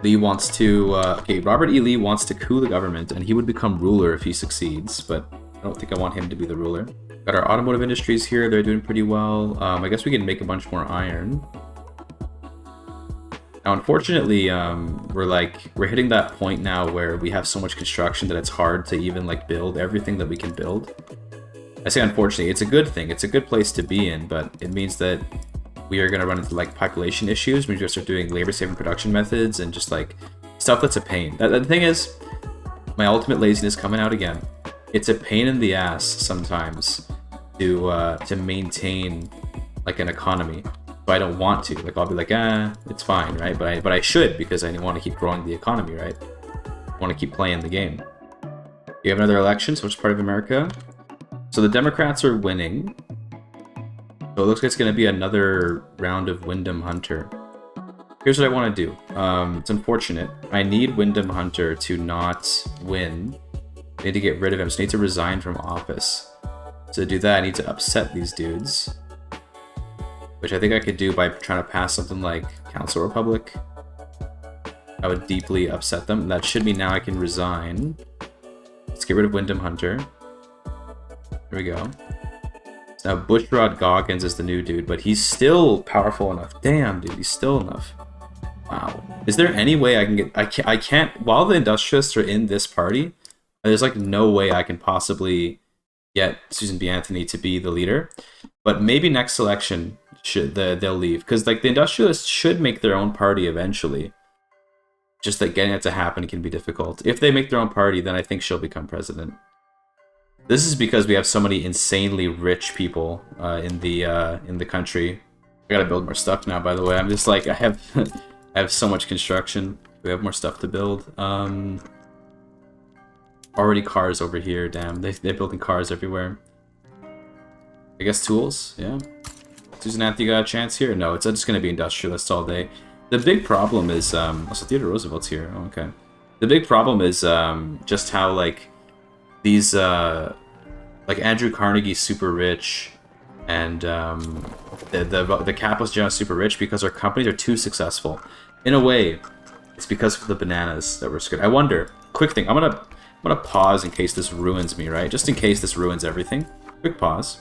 Lee wants to, okay, Robert E. Lee wants to coup the government, and he would become ruler if he succeeds, but I don't think I want him to be the ruler. Got our automotive industries here, they're doing pretty well. I guess we can make a bunch more iron. Now, unfortunately, we're hitting that point now where we have so much construction that it's hard to even like build everything that we can build. I say unfortunately, it's a good thing, it's a good place to be in, but it means that we are going to run into like population issues. We just start doing labor-saving production methods and just like stuff that's a pain. The thing is, my ultimate laziness coming out again. It's a pain in the ass sometimes to maintain like an economy. So I don't want to. Like I'll be like, it's fine, right? But I should, because I want to keep growing the economy, right? I want to keep playing the game. You have another election, so which part of America? So the Democrats are winning. So it looks like it's going to be another round of Wyndham Hunter. Here's what I want to do. It's unfortunate. I need Wyndham Hunter to not win. I need to get rid of him, so I need to resign from office. To do that, I need to upset these dudes. Which I think I could do by trying to pass something like Council Republic. I would deeply upset them. That should mean now I can resign. Let's get rid of Wyndham Hunter. Here we go. Now, Bushrod Goggins is the new dude, but he's still powerful enough. Damn, dude, he's still enough. Wow. Is there any way I can get... I can't... While the industrialists are in this party, there's like no way I can possibly get Susan B. Anthony to be the leader. But maybe next election, they'll leave. Because like the industrialists should make their own party eventually. Just that getting it to happen can be difficult. If they make their own party, then I think she'll become president. This is because we have so many insanely rich people in the country. I gotta build more stuff now, by the way. I'm just like, I have so much construction. We have more stuff to build. Already cars over here, damn. They're building cars everywhere. I guess tools, yeah. Susan Anthony got a chance here? No, it's just gonna be industrialists all day. The big problem is, also Theodore Roosevelt's here, oh, okay. The big problem is just how like, these, like Andrew Carnegie's super rich, and the capitalists are super rich because our companies are too successful. In a way, it's because of the bananas that we're screwed. I wonder, quick thing, I'm gonna pause in case this ruins me, right? Just in case this ruins everything. Quick pause.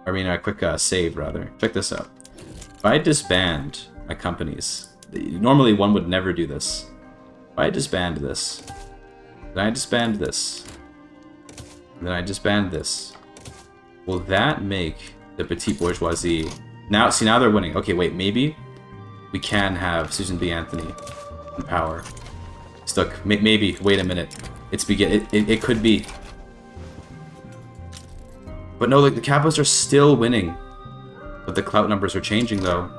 I mean, a quick save, rather. Check this out. If I disband my companies, normally one would never do this. If I disband this, then I disband this, then I disband this. Will that make the petite bourgeoisie... Now, see, now they're winning. Okay, wait, maybe we can have Susan B. Anthony in power. Still, maybe, wait a minute. It could be. But no, like, the capitalists are still winning. But the clout numbers are changing, though.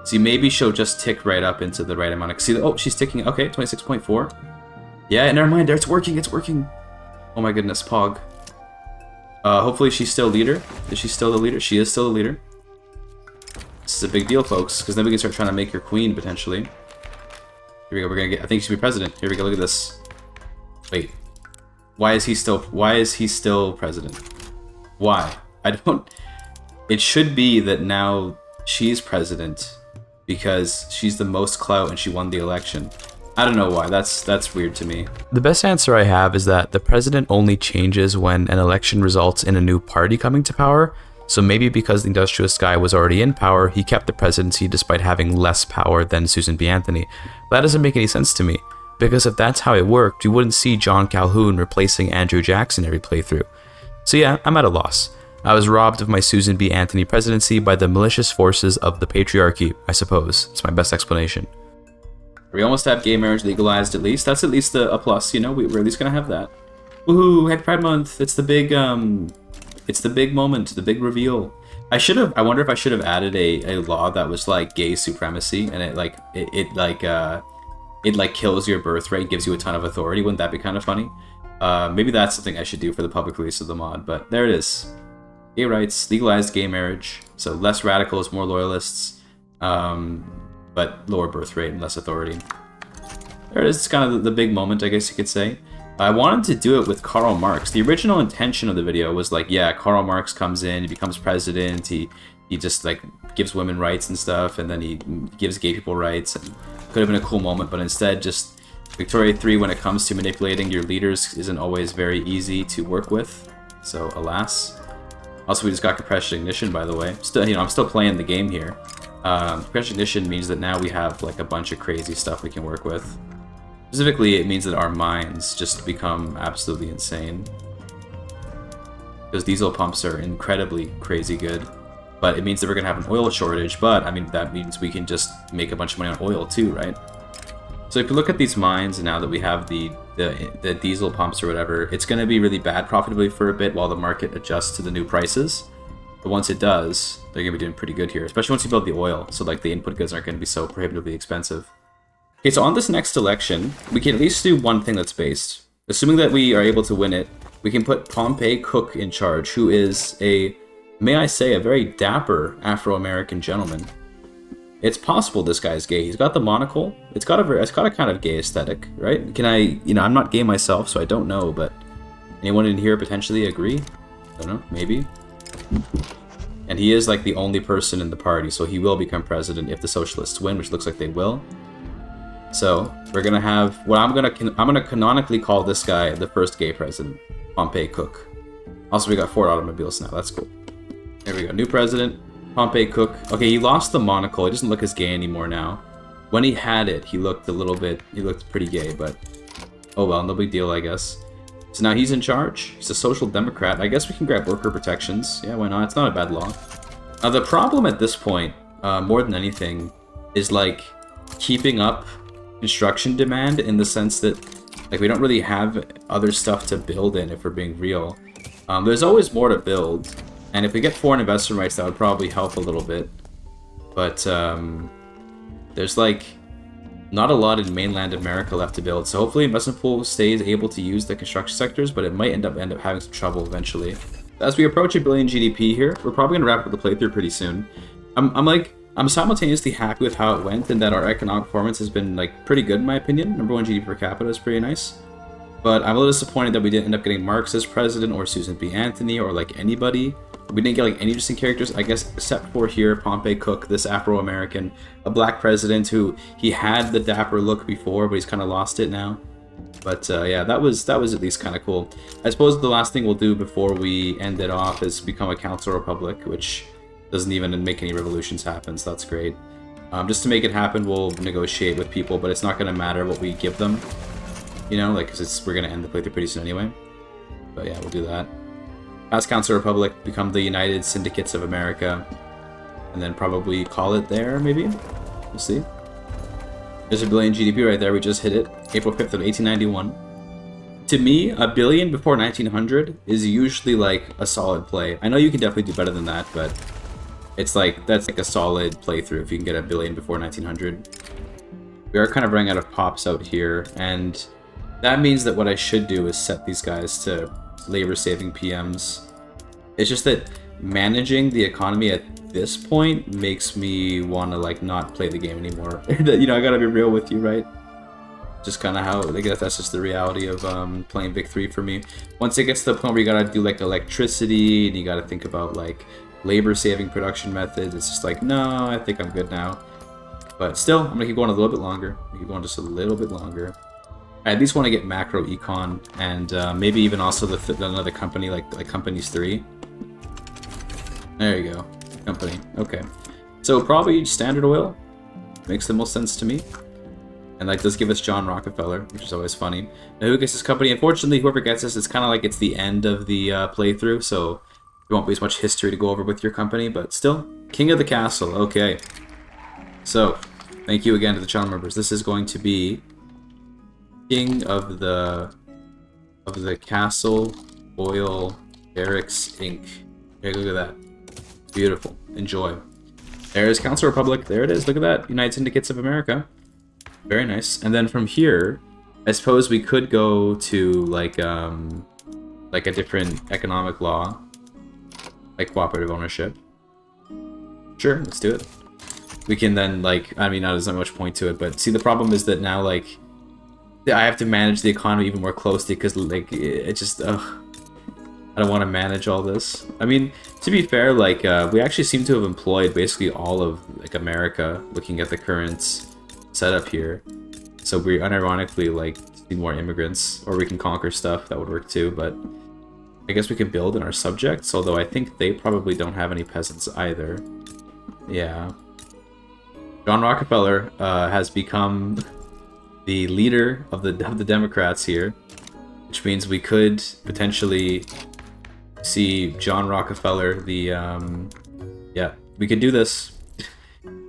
See, maybe she'll just tick right up into the right amount. See, oh, she's ticking. Okay, 26.4. Yeah, never mind. It's working. It's working. Oh my goodness, Pog. Hopefully she's still leader. Is she still the leader? She is still the leader. This is a big deal, folks, because then we can start trying to make your queen, potentially. Here we go, we're gonna get, I think he should be president. Here we go, look at this. Wait. Why is he still president? Why? I don't... It should be that now she's president because she's the most clout and she won the election. I don't know why. That's weird to me. The best answer I have is that the president only changes when an election results in a new party coming to power. So maybe because the industrialist guy was already in power, he kept the presidency despite having less power than Susan B. Anthony. But that doesn't make any sense to me, because if that's how it worked, you wouldn't see John Calhoun replacing Andrew Jackson every playthrough. So yeah, I'm at a loss. I was robbed of my Susan B. Anthony presidency by the malicious forces of the patriarchy, I suppose. It's my best explanation. We almost have gay marriage legalized, at least. That's at least a plus, you know? We're at least gonna have that. Woohoo! Happy Pride Month! It's the big moment, the big reveal. I wonder if I should have added a law that was like gay supremacy, and it kills your birthright, gives you a ton of authority. Wouldn't that be kind of funny? Maybe that's something I should do for the public release of the mod, but there it is. Gay rights, legalized gay marriage. So less radicals, more loyalists, but lower birth rate and less authority. There it is. It's kind of the big moment, I guess you could say. I wanted to do it with Karl Marx. The original intention of the video was like, yeah, Karl Marx comes in, he becomes president, he just like gives women rights and stuff, and then he gives gay people rights. And could have been a cool moment, but instead just Victoria 3 when it comes to manipulating your leaders isn't always very easy to work with. So alas. Also, we just got compression ignition, by the way. Still, I'm still playing the game here. Compression ignition means that now we have like a bunch of crazy stuff we can work with. Specifically, it means that our minds just become absolutely insane. Because diesel pumps are incredibly crazy good. But it means that we're going to have an oil shortage, but I mean, that means we can just make a bunch of money on oil too, right? So if you look at these mines now that we have the diesel pumps or whatever, it's going to be really bad profitably for a bit while the market adjusts to the new prices. But once it does, they're going to be doing pretty good here, especially once you build the oil. So like the input goods aren't going to be so prohibitively expensive. Okay, so on this next election, we can at least do one thing that's based. Assuming that we are able to win it, we can put Pompey Cook in charge, who is may I say, a very dapper Afro-American gentleman. It's possible this guy's gay. He's got the monocle. It's got a kind of gay aesthetic, right? Can I, I'm not gay myself, so I don't know, but anyone in here potentially agree? I don't know, maybe. And he is like the only person in the party, so he will become president if the socialists win, which looks like they will. So we're gonna have what I'm gonna canonically call this guy the first gay president, Pompey Cook. Also, we got Ford automobiles now. That's cool. There we go. New president, Pompey Cook. Okay, he lost the monocle. He doesn't look as gay anymore now. When he had it, he looked pretty gay, but oh well, no big deal, I guess. So now he's in charge. He's a social democrat. I guess we can grab worker protections. Yeah, why not? It's not a bad law. Now the problem at this point, more than anything, is like keeping up construction demand, in the sense that like we don't really have other stuff to build in, if we're being real. There's always more to build, and if we get foreign investment rights, that would probably help a little bit. But there's like not a lot in mainland America left to build, so hopefully investment pool stays able to use the construction sectors, but it might end up having some trouble eventually. As we approach $1 billion GDP here, we're probably gonna wrap up the playthrough pretty soon. I'm simultaneously happy with how it went, and that our economic performance has been like pretty good in my opinion. #1 GDP per capita is pretty nice. But I'm a little disappointed that we didn't end up getting Marx as president, or Susan B. Anthony, or like anybody. We didn't get like any interesting characters, I guess, except for here, Pompey Cook, this Afro-American, a black president who he had the dapper look before, but he's kind of lost it now. But yeah, that was at least kind of cool. I suppose the last thing we'll do before we end it off is become a council republic, which doesn't even make any revolutions happen, so that's great. Just to make it happen, we'll negotiate with people, but it's not going to matter what we give them, like, because we're going to end the playthrough pretty soon anyway. But yeah, we'll do that. Pass Council Republic, become the United Syndicates of America, and then probably call it there, maybe? We'll see. There's $1 billion GDP right there, we just hit it. April 5th of 1891. To me, $1 billion before 1900 is usually like a solid play. I know you can definitely do better than that, but it's like, that's like a solid playthrough if you can get $1 billion before 1900. We are kind of running out of pops out here, and that means that what I should do is set these guys to labor-saving PMs. It's just that managing the economy at this point makes me want to like not play the game anymore. You know, I gotta be real with you, right? Just kind of how, I guess that's just the reality of playing Vic 3 for me. Once it gets to the point where you gotta do like electricity and you gotta think about like labor-saving production methods, it's just like, no, I think I'm good now. But still, I'm gonna keep going a little bit longer. Keep going just a little bit longer. I at least want to get macro econ and maybe even also another company like companies 3. There you go, company. Okay, so probably Standard Oil makes the most sense to me. And that does give us John Rockefeller, which is always funny. Now, who gets this company? Unfortunately, whoever gets this, it's kind of like it's the end of the playthrough, so there won't be as much history to go over with your company, but still, King of the Castle. Okay. So, thank you again to the channel members. This is going to be King of the Castle Oil Barracks Inc. Here, look at that. Beautiful. Enjoy. There's Council Republic. There it is. Look at that. United Syndicates of America. Very nice. And then from here, I suppose we could go to like a different economic law, like cooperative ownership. Sure, let's do it. We can then like, I mean, there's not much point to it, but see, the problem is that now like I have to manage the economy even more closely because like it just I don't want to manage all this. I mean, to be fair, like we actually seem to have employed basically all of like America, looking at the current setup here, so we unironically like need more immigrants, or we can conquer stuff. That would work too, but I guess we can build in our subjects, although I think they probably don't have any peasants either. Yeah, John Rockefeller has become the leader of the Democrats here, which means we could potentially see John Rockefeller the yeah, we could do this.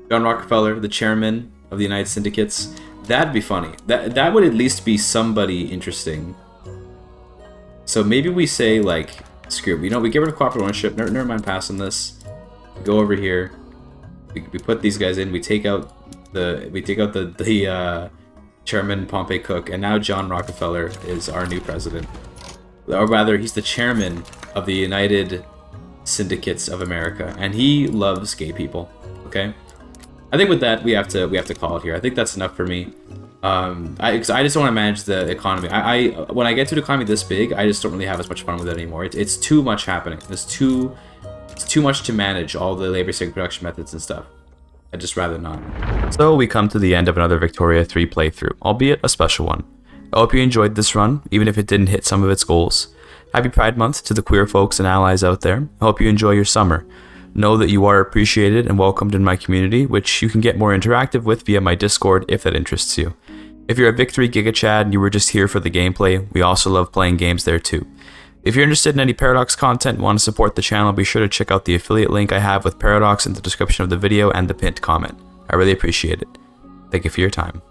John Rockefeller, the chairman of the United Syndicates. That'd be funny. That would at least be somebody interesting. So maybe we say like, screw it. You know, we get rid of cooperative ownership. Never mind passing this. We go over here. We put these guys in. We take out the chairman Pompey Cook, and now John Rockefeller is our new president. Or rather, he's the chairman of the United Syndicates of America, and he loves gay people. Okay. I think with that we have to call it here. I think that's enough for me. I just don't want to manage the economy. When I get to an economy this big, I just don't really have as much fun with it anymore. It's too much happening. It's too much to manage, all the labor-saving production methods and stuff. I'd just rather not. So we come to the end of another Victoria 3 playthrough, albeit a special one. I hope you enjoyed this run, even if it didn't hit some of its goals. Happy Pride Month to the queer folks and allies out there. I hope you enjoy your summer. Know that you are appreciated and welcomed in my community, which you can get more interactive with via my Discord if that interests you. If you're a Vic 3 GIGACHAD and you were just here for the gameplay, we also love playing games there too. If you're interested in any Paradox content and want to support the channel, be sure to check out the affiliate link I have with Paradox in the description of the video and the pinned comment. I really appreciate it. Thank you for your time.